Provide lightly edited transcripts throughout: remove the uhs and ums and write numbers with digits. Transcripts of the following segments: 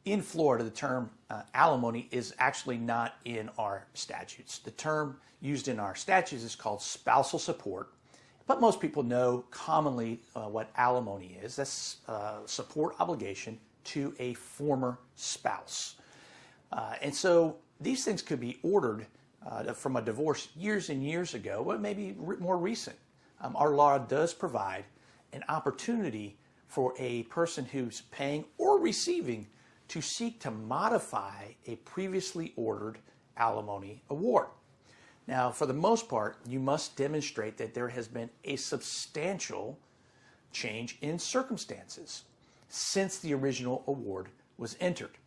In Florida, the term alimony is actually not in our statutes. The term used in our statutes is called spousal support, but most people know commonly what alimony is. That's support obligation to a former spouse. And so these things could be ordered from a divorce years and years ago, but maybe more recent. Our law does provide an opportunity for a person who's paying or receiving to seek to modify a previously ordered alimony award. Now, for the most part, you must demonstrate that there has been a substantial change in circumstances since the original award was entered.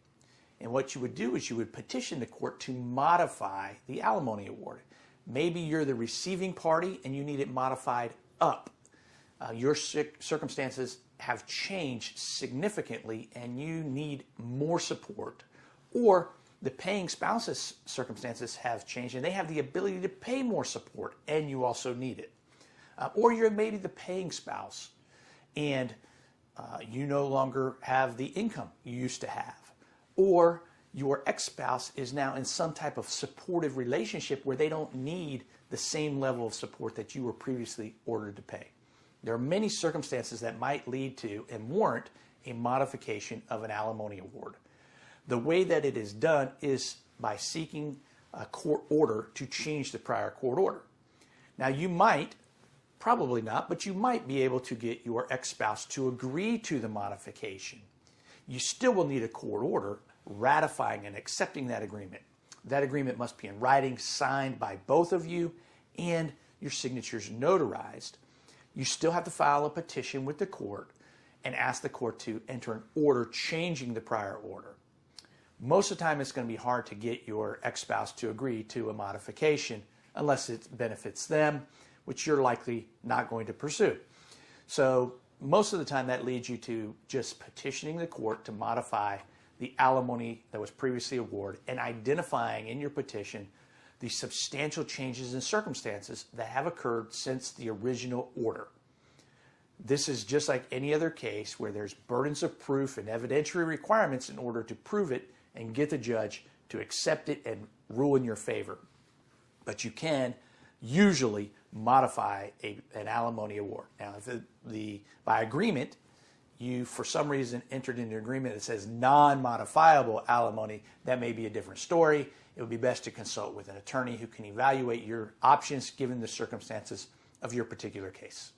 And what you would do is you would petition the court to modify the alimony award. Maybe you're the receiving party and you need it modified up. Your circumstances have changed significantly and you need more support. Or the paying spouse's circumstances have changed and they have the ability to pay more support and you also need it. Or you're maybe the paying spouse and you no longer have the income you used to have. Or your ex-spouse is now in some type of supportive relationship where they don't need the same level of support that you were previously ordered to pay. There are many circumstances that might lead to and warrant a modification of an alimony award. The way that it is done is by seeking a court order to change the prior court order. Now you might, probably not, but you might be able to get your ex-spouse to agree to the modification. You still will need a court order ratifying and accepting that agreement. That agreement must be in writing, signed by both of you, and your signatures notarized. You still have to file a petition with the court and ask the court to enter an order changing the prior order. Most of the time it's going to be hard to get your ex-spouse to agree to a modification unless it benefits them, which you're likely not going to pursue. So most of the time that leads you to just petitioning the court to modify the alimony that was previously awarded and identifying in your petition the substantial changes in circumstances that have occurred since the original order. This is just like any other case where there's burdens of proof and evidentiary requirements in order to prove it and get the judge to accept it and rule in your favor. But you can usually modify an alimony award. Now, if by agreement, you for some reason entered into an agreement that says non-modifiable alimony, that may be a different story. It would be best to consult with an attorney who can evaluate your options given the circumstances of your particular case.